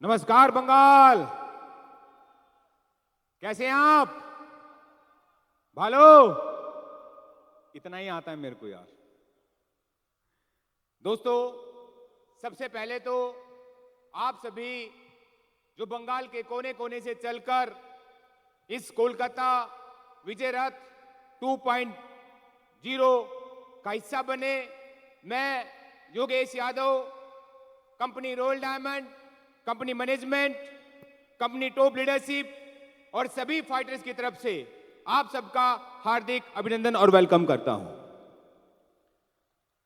नमस्कार बंगाल, कैसे हैं आप? भालो, इतना ही आता है मेरे को यार। दोस्तों, सबसे पहले तो आप सभी जो बंगाल के कोने कोने से चलकर इस कोलकाता विजय रथ 2.0 का हिस्सा बने, मैं Yogesh Yadav, company royal diamond, company management, company top leadership और सभी फाइटर्स की तरफ से आप सबका हार्दिक अभिनंदन और वेलकम करता हूं।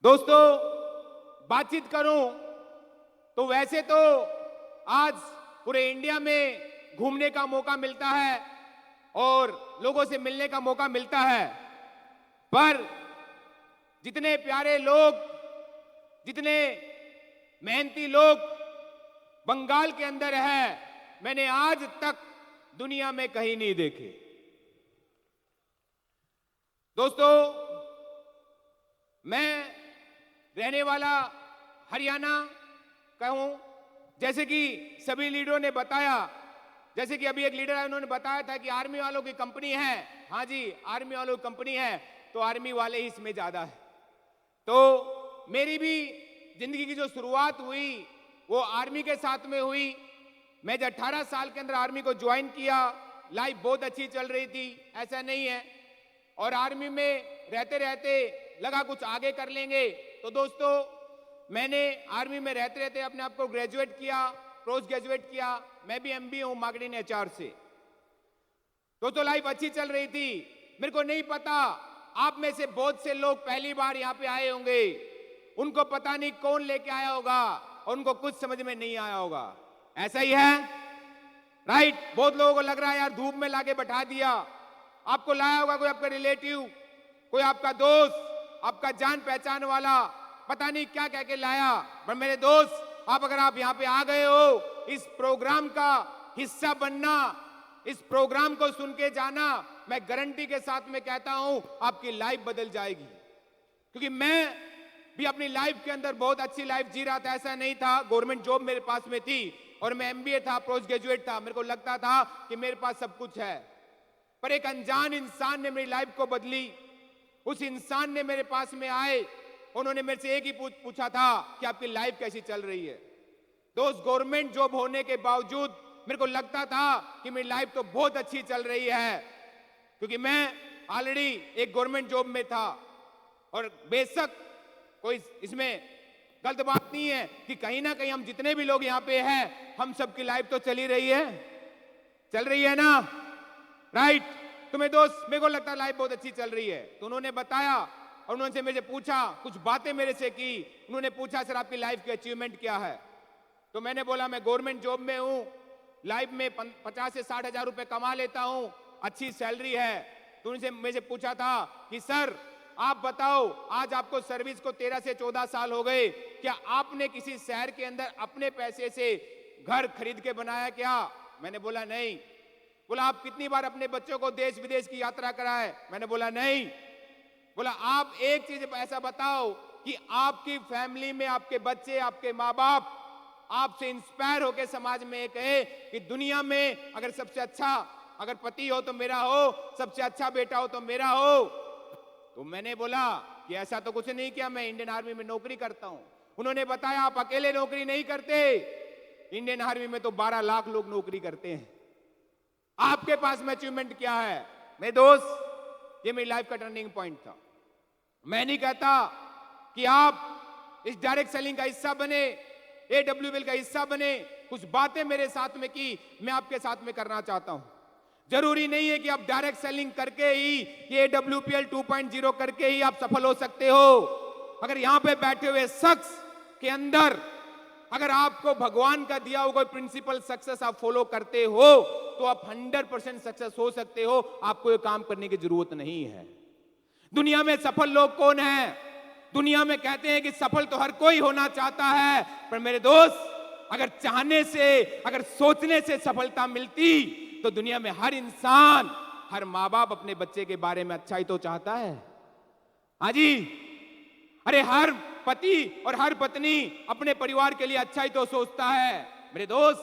दोस्तों, बातचीत करूं तो वैसे तो आज पूरे इंडिया में घूमने का मौका मिलता है और लोगों से मिलने का मौका मिलता है, पर जितने प्यारे लोग, जितने मेहनती लोग बंगाल के अंदर है, मैंने आज तक दुनिया में कहीं नहीं देखे। दोस्तों, मैं रहने वाला हरियाणा का हूं। जैसे कि सभी लीडरों ने बताया, जैसे कि अभी एक लीडर है, उन्होंने बताया था कि आर्मी वालों की कंपनी है। हाँ जी, आर्मी वालों की कंपनी है, तो आर्मी वाले ही इसमें ज्यादा है। तो मेरी भी जिंदगी की जो शुरुआत हुई वो आर्मी के साथ में हुई। मैं जब 18 साल के अंदर आर्मी को ज्वाइन किया, लाइफ बहुत अच्छी चल रही थी, ऐसा नहीं है। और आर्मी में रहते रहते लगा कुछ आगे कर लेंगे, तो दोस्तों मैंने आर्मी में रहते रहते अपने आप को ग्रेजुएट किया, पोस्ट ग्रेजुएट किया। मैं भी एमबीए हूं मार्केटिंग एचआर से। दोस्तों, लाइफ अच्छी चल रही थी। मेरे को नहीं पता, आप में से बहुत से लोग पहली बार यहाँ पे आए होंगे, उनको पता नहीं कौन लेके आया होगा और उनको कुछ समझ में नहीं आया होगा। ऐसा ही है, राइट? बहुत लोगों को लग रहा है यार धूप में लाके बैठा दिया। आपको लाया होगा कोई आपका रिलेटिव, कोई आपका दोस्त, आपका जान पहचान वाला, पता नहीं क्या कह के लाया। पर मेरे दोस्त, अगर आप यहाँ पे आ गए हो, इस प्रोग्राम का हिस्सा बनना, इस प्रोग्राम को सुन के जाना, मैं गारंटी के साथ में कहता हूं आपकी लाइफ बदल जाएगी। क्योंकि मैं भी अपनी लाइफ के अंदर बहुत अच्छी लाइफ जी रहा था। ऐसा नहीं था, गवर्नमेंट जॉब मेरे पास में थी और मैं एमबीए था, पोस्ट ग्रेजुएट था। मेरे को लगता था कि मेरे पास सब कुछ है, पर एक अनजान इंसान ने मेरी लाइफ को बदली। उस इंसान ने मेरे पास में आए, उन्होंने मेरे से एक ही पूछा था कि आपकी लाइफ कैसी चल रही है। दोस्त, गवर्नमेंट जॉब होने के बावजूद मेरे को लगता था कि मेरी लाइफ तो बहुत अच्छी चल रही है, क्योंकि मैं ऑलरेडी एक गवर्नमेंट जॉब में था। और बेशक कोई इसमें गलत बात नहीं है कि कहीं ना कहीं हम जितने भी लोग यहाँ पे हैं, हम सबकी लाइफ तो चल ही रही है, चल रही है ना, राइट? तुम्हें दोस्त, मेरे को लगता है लाइफ बहुत अच्छी चल रही है। तो उन्होंने बताया और उन्होंने मेरे से पूछा, कुछ बातें मेरे से की। उन्होंने पूछा, सर आपकी लाइफ की अचीवमेंट क्या है? तो मैंने बोला मैं गवर्नमेंट जॉब में हूं, लाइफ में 50 से 60 हजार रुपए कमा लेता हूं, अच्छी सैलरी है। तो उनसे मेरे से पूछा था कि सर आप बताओ, आज आपको सर्विस को 13 से 14 साल हो गए, क्या आपने किसी शहर के अंदर अपने पैसे से घर खरीद के बनाया क्या? मैंने बोला नहीं। बोला आप कितनी बार अपने बच्चों को देश विदेश की यात्रा कराए? मैंने बोला नहीं। बोला आप एक चीज ऐसा बताओ कि आपकी फैमिली में आपके बच्चे, आपके माँ बाप आपसे इंस्पायर होकर समाज में कहे कि दुनिया में अगर सबसे अच्छा अगर पति हो तो मेरा हो, सबसे अच्छा बेटा हो तो मेरा हो। तो मैंने बोला कि ऐसा तो कुछ नहीं किया, मैं इंडियन आर्मी में नौकरी करता हूं। उन्होंने बताया आप अकेले नौकरी नहीं करते, इंडियन आर्मी में तो 12 लाख लोग नौकरी करते हैं। आपके पास में अचीवमेंट क्या है? मेरे दोस्त, ये मेरी लाइफ का टर्निंग पॉइंट था। मैं नहीं कहता कि आप इस डायरेक्ट सेलिंग का हिस्सा बने, AWL का हिस्सा बने। कुछ बातें मेरे साथ में की, मैं आपके साथ में करना चाहता हूं। जरूरी नहीं है कि आप डायरेक्ट सेलिंग करके ही, ये AWL 2.0 करके ही आप सफल हो सकते हो। अगर यहां पे बैठे हुए शख्स के अंदर अगर आपको भगवान का दिया हुआ कोई प्रिंसिपल सक्सेस आप फॉलो करते हो, तो आप 100% सक्सेस हो सकते हो। आपको ये काम करने की जरूरत नहीं है। दुनिया में सफल लोग कौन हैं? दुनिया में कहते हैं कि सफल तो हर कोई होना चाहता है, पर मेरे दोस्त, अगर चाहने से, अगर सोचने से सफलता मिलती तो दुनिया में हर इंसान, हर माँ बाप अपने बच्चे के बारे में अच्छा ही तो चाहता है। हाँ जी, अरे हर पति और हर पत्नी अपने परिवार के लिए अच्छा ही तो सोचता है। मेरे दोस्त,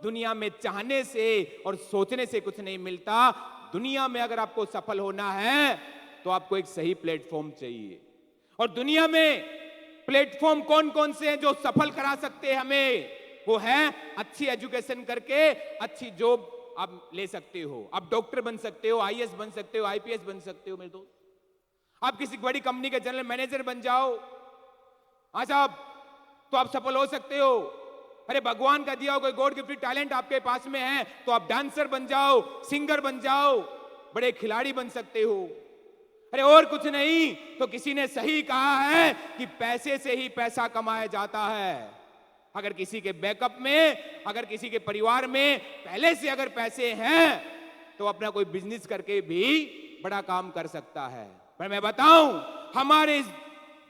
दुनिया में चाहने से और सोचने से कुछ नहीं मिलता। दुनिया में अगर आपको सफल होना है तो आपको एक सही प्लेटफॉर्म चाहिए। और दुनिया में प्लेटफॉर्म कौन कौन से हैं जो सफल करा सकते हैं हमें? वो है अच्छी एजुकेशन करके अच्छी जॉब आप ले सकते हो। आप डॉक्टर बन सकते हो, आईएएस बन सकते हो, आईपीएस बन सकते हो मेरे दोस्त। आप किसी बड़ी कंपनी के जनरल मैनेजर बन जाओ, हाँ साहब, तो आप सफल हो सकते हो। अरे भगवान का दिया हुआ कोई गॉड गिफ्टेड टैलेंट आपके पास में है तो आप डांसर बन जाओ, सिंगर बन जाओ, बड़े खिलाड़ी बन सकते हो। अरे और कुछ नहीं तो किसी ने सही कहा है कि पैसे से ही पैसा कमाया जाता है। अगर किसी के बैकअप में, अगर किसी के परिवार में पहले से अगर पैसे हैं तो अपना कोई बिजनेस करके भी बड़ा काम कर सकता है। पर मैं बताऊं, हमारे इस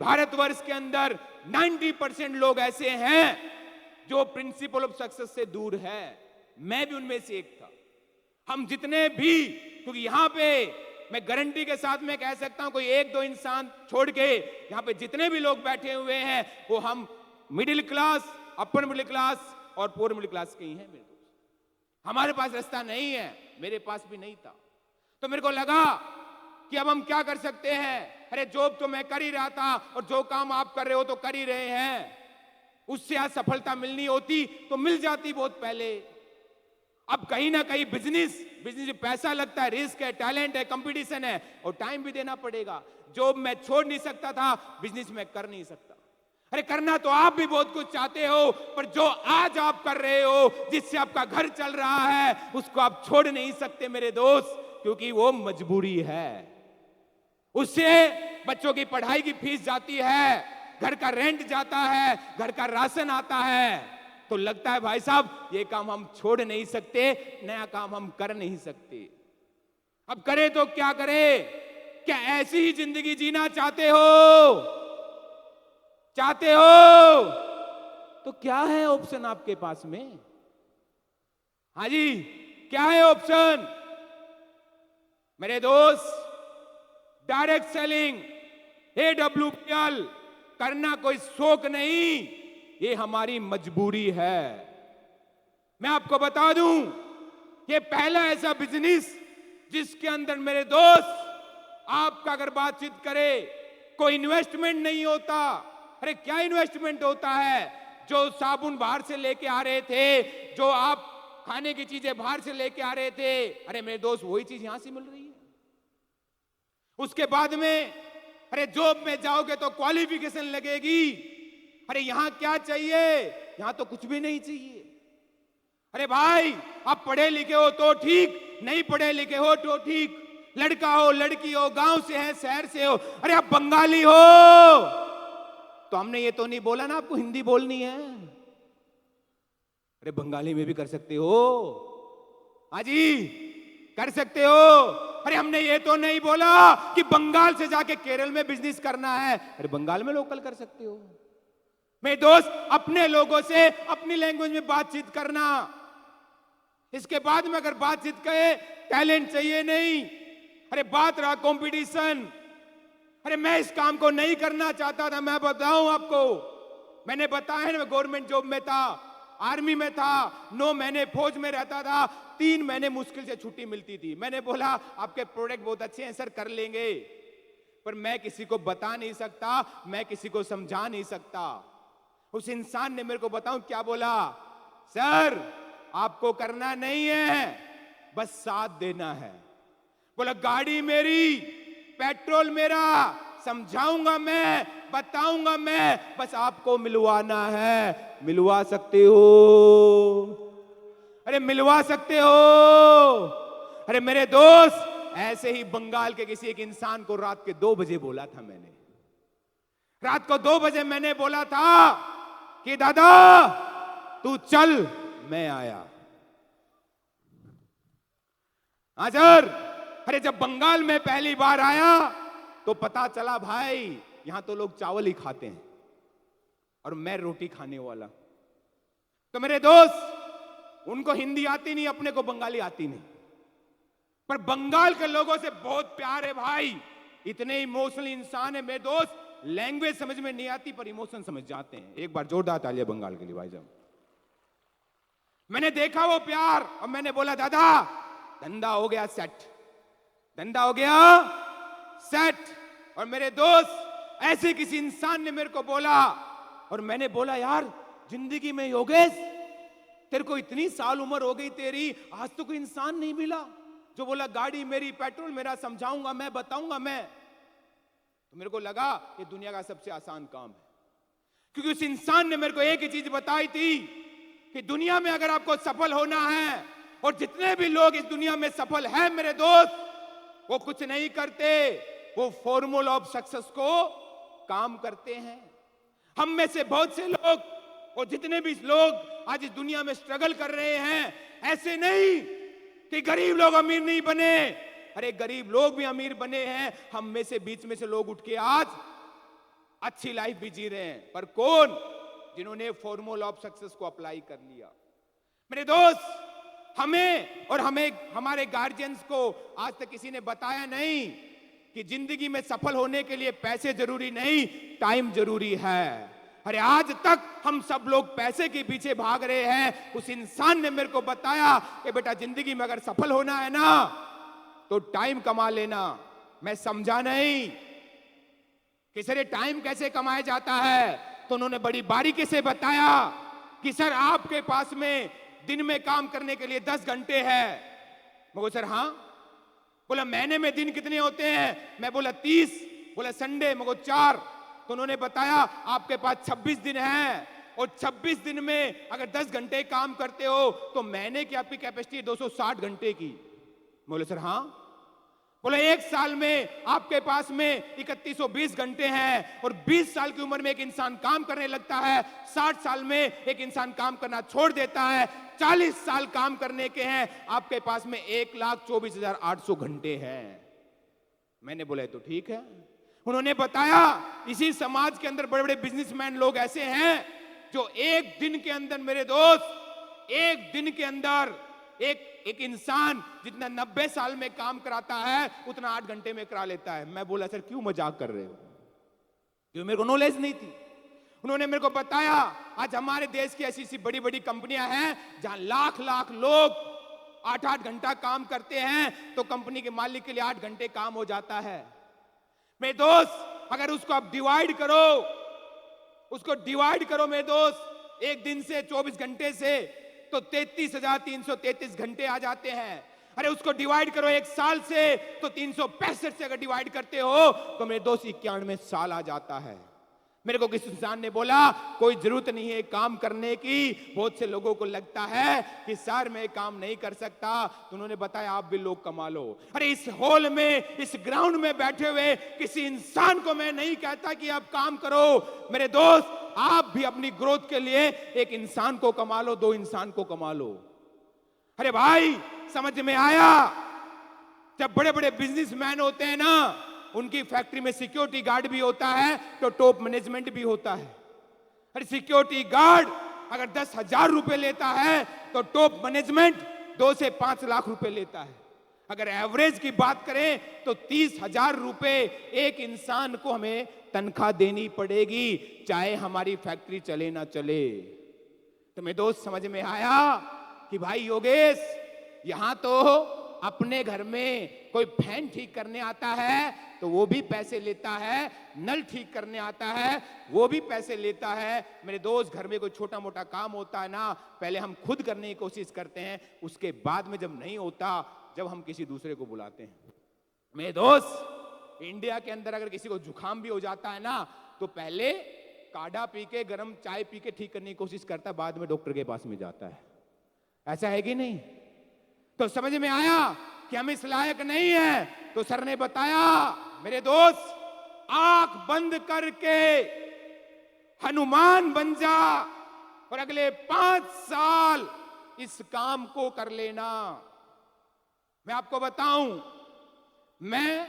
भारतवर्ष के अंदर 90% लोग ऐसे हैं जो प्रिंसिपल ऑफ सक्सेस से दूर है। मैं भी उनमें से एक था। हम जितने भी, क्योंकि यहां पे मैं गारंटी के साथ में कह सकता हूं, कोई एक दो इंसान छोड़ के यहां पे जितने भी लोग बैठे हुए हैं वो हम middle class, upper middle class और पुअर मिडिल क्लास के ही हैं मेरे दोस्त। हमारे पास रास्ता नहीं है, मेरे पास भी नहीं था। तो मेरे को लगा कि अब हम क्या कर सकते हैं। अरे जॉब तो मैं कर ही रहा था और जो काम आप कर रहे हो तो कर ही रहे हैं, उससे आज सफलता मिलनी होती तो मिल जाती बहुत पहले। अब कहीं ना कहीं बिजनेस में पैसा लगता है, रिस्क है, टैलेंट है, कंपटीशन है और टाइम भी देना पड़ेगा। जॉब मैं छोड़ नहीं सकता था, बिजनेस में कर नहीं सकता। अरे करना तो आप भी बहुत कुछ चाहते हो, पर जो आज आप कर रहे हो, जिससे आपका घर चल रहा है, उसको आप छोड़ नहीं सकते मेरे दोस्त, क्योंकि वो मजबूरी है। उससे बच्चों की पढ़ाई की फीस जाती है, घर का रेंट जाता है, घर का राशन आता है। तो लगता है भाई साहब ये काम हम छोड़ नहीं सकते, नया काम हम कर नहीं सकते। अब करें तो क्या करें? क्या ऐसी ही जिंदगी जीना चाहते हो? चाहते हो तो क्या है ऑप्शन आपके पास में? हाँ जी, क्या है ऑप्शन मेरे दोस्त? डायरेक्ट सेलिंग, AWPL करना कोई शौक नहीं, ये हमारी मजबूरी है। मैं आपको बता दूं, ये पहला ऐसा बिजनेस जिसके अंदर मेरे दोस्त आपका अगर बातचीत करे कोई इन्वेस्टमेंट नहीं होता। अरे क्या इन्वेस्टमेंट होता है? जो साबुन बाहर से लेके आ रहे थे, जो आप खाने की चीजें बाहर से लेके आ रहे थे, अरे मेरे दोस्त वही चीज यहां से मिल रही है। उसके बाद में अरे जॉब में जाओगे तो क्वालिफिकेशन लगेगी। अरे यहां क्या चाहिए? यहां तो कुछ भी नहीं चाहिए। अरे भाई आप पढ़े लिखे हो तो ठीक, नहीं पढ़े लिखे हो तो ठीक, लड़का हो लड़की हो, गांव से है शहर से हो, अरे आप बंगाली हो तो हमने ये तो नहीं बोला ना आपको हिंदी बोलनी है। अरे बंगाली में भी कर सकते हो, हाँ जी कर सकते हो। अरे हमने ये तो नहीं बोला कि बंगाल से जाके केरल में बिजनेस करना है, अरे बंगाल में लोकल कर सकते हो। मेरे दोस्त अपने लोगों से अपनी लैंग्वेज में बातचीत करना। इसके बाद में अगर बातचीत कहे टैलेंट चाहिए नहीं, अरे बात रहा कंपटीशन। अरे मैं इस काम को नहीं करना चाहता था, मैं बताऊं आपको, मैंने बताया है मैं गवर्नमेंट जॉब में था, आर्मी में था, 9 महीने फौज में रहता था, 3 महीने मुश्किल से छुट्टी मिलती थी। मैंने बोला आपके प्रोडक्ट बहुत अच्छे हैं सर, कर लेंगे, पर मैं किसी को बता नहीं सकता, मैं किसी को समझा नहीं सकता। उस इंसान ने मेरे को बताऊं क्या बोला? सर आपको करना नहीं है, बस साथ देना है। बोला गाड़ी मेरी, पेट्रोल मेरा, समझाऊंगा मैं, बताऊंगा मैं, बस आपको मिलवाना है। मिलवा सकते हो? अरे मिलवा सकते हो? अरे मेरे दोस्त ऐसे ही बंगाल के किसी एक इंसान को रात के 2 बजे बोला था मैंने। रात को 2 बजे मैंने बोला था कि दादा तू चल, मैं आया। हाँ सर। अरे जब बंगाल में पहली बार आया तो पता चला भाई यहां तो लोग चावल ही खाते हैं और मैं रोटी खाने वाला। तो मेरे दोस्त उनको हिंदी आती नहीं, अपने को बंगाली आती नहीं, पर बंगाल के लोगों से बहुत प्यार है भाई। इतने इमोशनल इंसान है मेरे दोस्त, लैंग्वेज समझ में नहीं आती पर इमोशन समझ जाते हैं। एक बार जोरदार तालियां बंगाल के लिए भाई साहब। मैंने देखा वो प्यार और मैंने बोला दादा धंधा हो गया सेट, धंधा हो गया सेट। और मेरे दोस्त ऐसे किसी इंसान ने मेरे को बोला और मैंने बोला यार जिंदगी में योगेश तेरे को इतनी साल उम्र हो गई तेरी, आज तो कोई इंसान नहीं मिला जो बोला गाड़ी मेरी पेट्रोल मेरा, समझाऊंगा मैं, बताऊंगा मैं। तो मेरे को लगा ये दुनिया का सबसे आसान काम है, क्योंकि उस इंसान ने मेरे को एक ही चीज बताई थी कि दुनिया में अगर आपको सफल होना है, और जितने भी लोग इस दुनिया में सफल हैं मेरे दोस्त, वो कुछ नहीं करते, वो फॉर्मूला ऑफ सक्सेस को काम करते हैं। हम में से बहुत से लोग और जितने भी लोग आज इस दुनिया में स्ट्रगल कर रहे हैं, ऐसे नहीं कि गरीब लोग अमीर नहीं बने, अरे गरीब लोग भी अमीर बने हैं। हम में से बीच में से लोग उठ के आज अच्छी लाइफ भी जी रहे हैं, पर कौन? जिन्होंने फॉर्मूला ऑफ सक्सेस को अप्लाई कर लिया। मेरे दोस्त हमें और हमारे गार्जियंस को आज तक किसी ने बताया नहीं कि जिंदगी में सफल होने के लिए पैसे जरूरी नहीं, टाइम जरूरी है। अरे आज तक हम सब लोग पैसे के पीछे भाग रहे हैं। उस इंसान ने मेरे को बताया कि बेटा जिंदगी में अगर सफल होना है ना तो टाइम कमा लेना। मैं समझा नहीं कि सर टाइम कैसे कमाया जाता है, तो उन्होंने बड़ी बारीकी से बताया कि सर आपके पास में दिन में काम करने के लिए 10 घंटे है। मैं बोला सर हाँ। बोला महीने में दिन कितने होते हैं? मैं बोला 30। बोला संडे? मैं बोला 4। तो उन्होंने बताया आपके पास 26 दिन है, और 26 दिन में अगर 10 घंटे काम करते हो तो महीने की आपकी कैपेसिटी है 260 घंटे की। बोले सर हाँ। बोले एक साल में आपके पास में 3120 घंटे हैं, और 20 साल की उम्र में एक इंसान काम करने लगता है, 60 साल में एक इंसान काम करना छोड़ देता है, 40 साल काम करने के हैं, आपके पास में 1,24,800 घंटे हैं। मैंने बोला तो ठीक है। उन्होंने बताया इसी समाज के अंदर बड़े बड़े बिजनेसमैन लोग ऐसे हैं जो एक दिन के अंदर, मेरे दोस्त एक दिन के अंदर एक इंसान जितना 90 साल में काम कराता है उतना 8 घंटे में करा लेता है। मैं बोला सर क्यों मजाक कर रहे हो? क्यों? मेरे को नॉलेज नहीं थी। उन्होंने मेरे को बताया आज हमारे देश की ऐसी बड़ी बड़ी कंपनियां हैं जहां लाख लाख लोग 8-8 घंटा काम करते हैं, तो कंपनी के मालिक के लिए 8 घंटे काम हो जाता है। मेरे दोस्त अगर उसको आप डिवाइड करो मेरे दोस्त, एक दिन से 24 घंटे से, तो 33,333 घंटे आ जाते हैं। अरे उसको डिवाइड करो एक साल से, तो 365 से अगर डिवाइड करते हो तो मेरे दोस्त 91 साल आ जाता है। मेरे को किसी इंसान ने बोला कोई जरूरत नहीं है काम करने की। बहुत से लोगों को लगता है कि सर मैं काम नहीं कर सकता, तो उन्होंने बताया आप भी लोग कमा लो। अरे इस हॉल में, इस ग्राउंड में बैठे हुए किसी इंसान को मैं नहीं कहता कि आप काम करो। मेरे दोस्त आप भी अपनी ग्रोथ के लिए एक इंसान को कमा लो, 2 इंसान को कमा लो। अरे भाई समझ में आया? जब बड़े बड़े बिजनेसमैन होते हैं ना, उनकी फैक्ट्री में सिक्योरिटी गार्ड भी होता है तो टॉप मैनेजमेंट भी होता है। अरे सिक्योरिटी गार्ड अगर 10,000 रुपए लेता है तो टॉप मैनेजमेंट 2 से 5 लाख रुपए लेता है। अगर एवरेज की बात करें तो 30,000 रुपए एक इंसान को हमें तनख्वाह देनी पड़ेगी, चाहे हमारी फैक्ट्री चले ना चले। तो मेरे दोस्त समझ में आया कि भाई योगेश यहां तो अपने घर में कोई फैन ठीक करने आता है तो वो भी पैसे लेता है, नल ठीक करने आता है वो भी पैसे लेता है। मेरे दोस्त घर में कोई छोटा मोटा काम होता है ना, पहले हम खुद करने की कोशिश करते हैं, उसके बाद में जब नहीं होता, जब हम किसी दूसरे को बुलाते हैं। मेरे दोस्त इंडिया के अंदर अगर किसी को जुकाम भी हो जाता है ना, तो पहले काढ़ा पी के, गर्म चाय पी के ठीक करने की कोशिश करता है, बाद में डॉक्टर के पास में जाता है। ऐसा है कि नहीं? तो समझ में आया कि हम इस लायक नहीं है। तो सर ने बताया मेरे दोस्त आंख बंद करके हनुमान बन जा और अगले 5 साल इस काम को कर लेना। मैं आपको बताऊं, मैं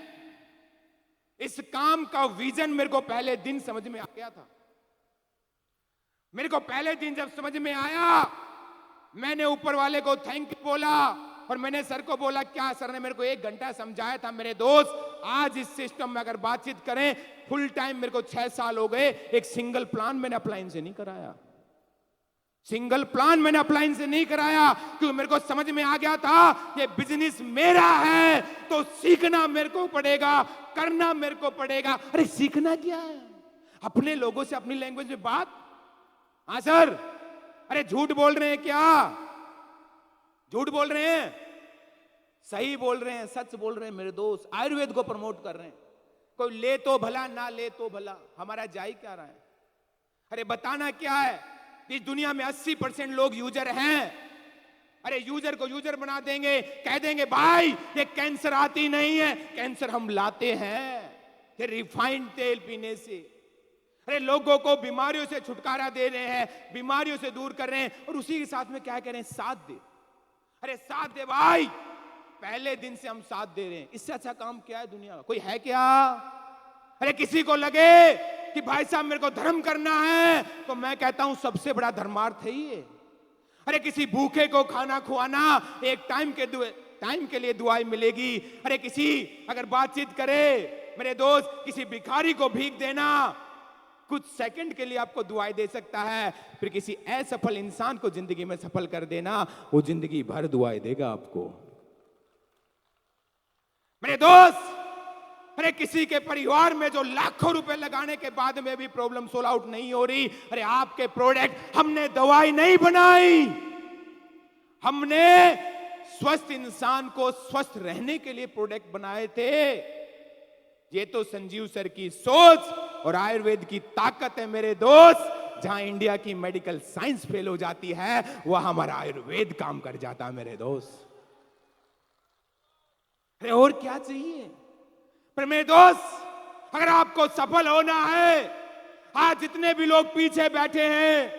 इस काम का विजन मेरे को पहले दिन समझ में आ गया था। मेरे को पहले दिन जब समझ में आया, मैंने ऊपर वाले को थैंक यू बोला और मैंने सर को बोला क्या सर ने मेरे को 1 घंटा समझाया था। मेरे दोस्त आज इस सिस्टम में अगर बातचीत करें, फुल टाइम मेरे को 6 साल हो गए, एक सिंगल प्लान मैंने अपलाइन से नहीं कराया। सिंगल प्लान मैंने अपलाइन से नहीं कराया, क्योंकि मेरे को समझ में आ गया था ये बिजनेस मेरा है, तो सीखना मेरे को पड़ेगा, करना मेरे को पड़ेगा। अरे सीखना क्या है? अपने लोगों से अपनी लैंग्वेज में बात। हाँ सर, अरे झूठ बोल रहे हैं क्या? झूठ बोल रहे हैं? सही बोल रहे हैं, सच बोल रहे हैं मेरे दोस्त। आयुर्वेद को प्रमोट कर रहे हैं। कोई ले तो भला, ना ले तो भला, हमारा जा ही क्या रहा है? अरे बताना क्या है? इस दुनिया में 80% लोग यूजर हैं। अरे यूजर को यूजर बना देंगे, कह देंगे भाई ये कैंसर आती नहीं है, कैंसर हम लाते हैं ये रिफाइंड तेल पीने से। अरे लोगों को बीमारियों से छुटकारा दे रहे हैं, बीमारियों से दूर कर रहे हैं, और उसी के साथ में क्या कह रहे हैं? साथ दे। अरे साथ दे भाई, पहले दिन से हम साथ दे रहे हैं। इससे अच्छा काम क्या है दुनिया में? कोई है क्या? अरे किसी को लगे कि भाई साहब मेरे को धर्म करना है, तो मैं कहता हूं सबसे बड़ा धर्मार्थ है ये। अरे किसी भूखे को खाना खुआना, एक टाइम के लिए दुआएं मिलेगी। अरे किसी अगर बातचीत करे मेरे दोस्त, किसी भिखारी को भीख देना कुछ सेकंड के लिए आपको दुआएं दे सकता है, फिर किसी असफल इंसान को जिंदगी में सफल कर देना, वो जिंदगी भर दुआएं देगा आपको। मेरे दोस्त, अरे किसी के परिवार में जो लाखों रुपए लगाने के बाद में भी प्रॉब्लम सोल्व आउट नहीं हो रही, अरे आपके प्रोडक्ट, हमने दवाई नहीं बनाई, हमने स्वस्थ इंसान को स्वस्थ रहने के लिए प्रोडक्ट बनाए थे। ये तो संजीव सर की सोच और आयुर्वेद की ताकत है मेरे दोस्त। जहां इंडिया की मेडिकल साइंस फेल हो जाती है, वह हमारा आयुर्वेद काम कर जाता है मेरे दोस्त। अरे और क्या चाहिए? पर मेरे दोस्त, अगर आपको सफल होना है, आज जितने भी लोग पीछे बैठे हैं,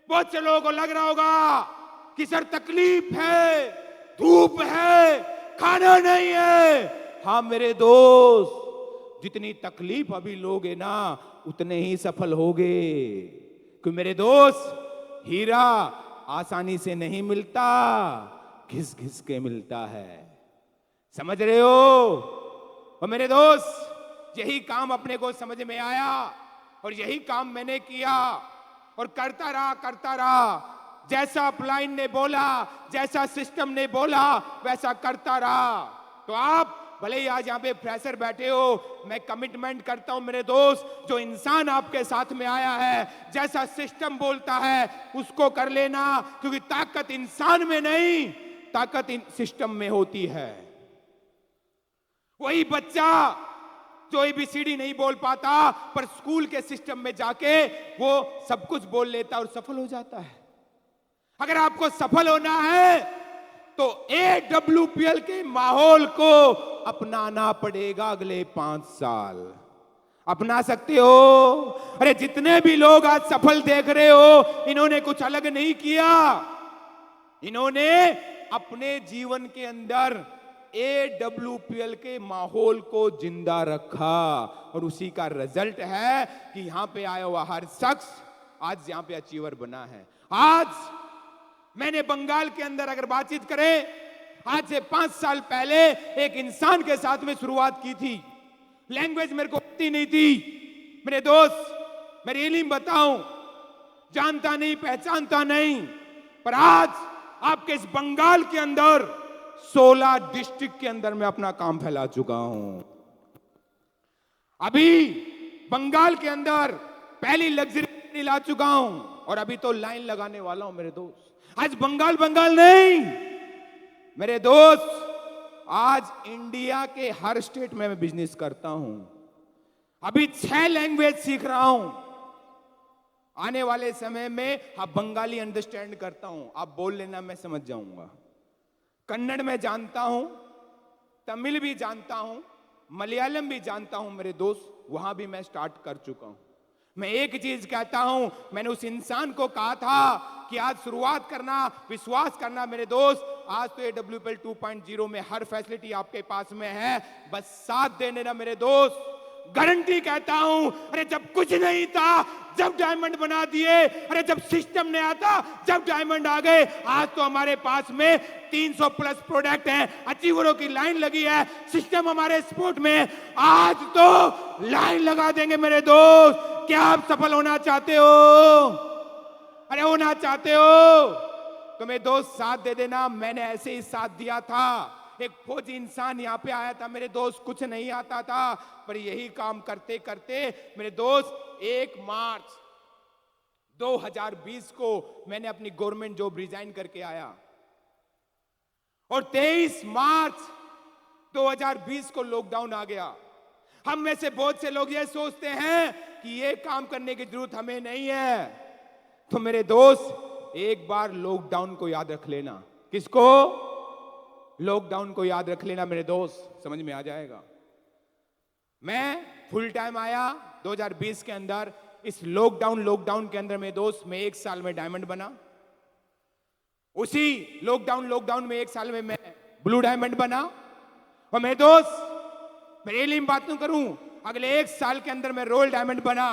बहुत से लोगों को लग रहा होगा कि सर तकलीफ है, धूप है, खाना नहीं है। हाँ मेरे दोस्त, जितनी तकलीफ अभी लोगे ना, उतने ही सफल होगे। क्योंकि मेरे दोस्त, हीरा आसानी से नहीं मिलता, घिस घिस के मिलता है। समझ रहे हो? और मेरे दोस्त, यही काम अपने को समझ में आया और यही काम मैंने किया और करता रहा। जैसा अपलाइन ने बोला, जैसा सिस्टम ने बोला, वैसा करता रहा। तो आप भले ही आज यहाँ पे फ्रेशर बैठे हो, मैं कमिटमेंट करता हूं मेरे दोस्त, जो इंसान आपके साथ में आया है, जैसा सिस्टम बोलता है उसको कर लेना, क्योंकि ताकत इंसान में नहीं, ताकत सिस्टम में होती है। वही बच्चा जो ABCD नहीं बोल पाता, पर स्कूल के सिस्टम में जाके वो सब कुछ बोल लेता और सफल हो जाता है। अगर आपको सफल होना है तो AWPL के माहौल को अपनाना पड़ेगा। अगले 5 साल अपना सकते हो? अरे जितने भी लोग आज सफल देख रहे हो, इन्होंने कुछ अलग नहीं किया। इन्होंने अपने जीवन के अंदर AWPL के माहौल को जिंदा रखा, और उसी का रिजल्ट है कि यहां पे आया हुआ हर शख्स आज यहां पे अचीवर बना है। आज मैंने बंगाल के अंदर अगर बातचीत करें, आज से 5 साल पहले एक इंसान के साथ में शुरुआत की थी। लैंग्वेज मेरे को आती नहीं थी मेरे दोस्त, मैं रियली बताऊं, जानता नहीं, पहचानता नहीं, पर आज आपके इस बंगाल के अंदर 16 डिस्ट्रिक्ट के अंदर मैं अपना काम फैला चुका हूं। अभी बंगाल के अंदर पहली लग्जरी ला चुका हूं, और अभी तो लाइन लगाने वाला हूं मेरे दोस्त। आज बंगाल नहीं मेरे दोस्त, आज इंडिया के हर स्टेट में मैं बिजनेस करता हूं। अभी 6 लैंग्वेज सीख रहा हूं। आने वाले समय में आप बंगाली अंडरस्टैंड करता हूं, आप बोल लेना, मैं समझ जाऊंगा। कन्नड़ में जानता हूं, तमिल भी जानता हूं, मलयालम भी जानता हूं मेरे दोस्त, वहां भी मैं स्टार्ट कर चुका हूं। मैं एक चीज कहता हूं, मैंने उस इंसान को कहा था कि आज शुरुआत करना, विश्वास करना मेरे दोस्त। आज तो AWPL 2.0 में हर फैसिलिटी आपके पास में है, बस साथ देने ना मेरे दोस्त। गारंटी कहता हूं, अरे जब कुछ नहीं था, जब डायमंड बना दिए, अरे जब सिस्टम नहीं आता, जब डायमंड आ गए, आज तो हमारे पास में 300 प्लस प्रोडक्ट हैं, अचीवरों की लाइन लगी है, सिस्टम हमारे स्पोर्ट में। आज तो लाइन लगा देंगे मेरे दोस्त। क्या आप सफल होना चाहते हो? अरे होना चाहते हो तो मेरे दोस्त साथ दे देना। मैंने ऐसे ही साथ दिया था। एक फौजी इंसान यहाँ पे आया था मेरे दोस्त, कुछ नहीं आता था, पर यही काम करते करते मेरे दोस्त 1 मार्च 2020 को मैंने अपनी गवर्नमेंट जॉब रिजाइन करके आया और 23 मार्च 2020 को लॉकडाउन आ गया। हम में से बहुत से लोग ये सोचते हैं कि ये काम करने की जरूरत हमें नहीं है। तो मेरे दोस्त एक बार लॉकडाउन को याद रख लेना। किसको? लॉकडाउन को याद रख लेना मेरे दोस्त, समझ में आ जाएगा। मैं फुल टाइम आया 2020 के अंदर। इस लॉकडाउन के अंदर मेरे दोस्त मैं 1 साल में डायमंड बना। उसी लॉकडाउन में 1 साल में मैं ब्लू डायमंड बना। और मेरे दोस्त मैं बात नहीं करूं, अगले 1 साल के अंदर मैं रोयल डायमंड बना।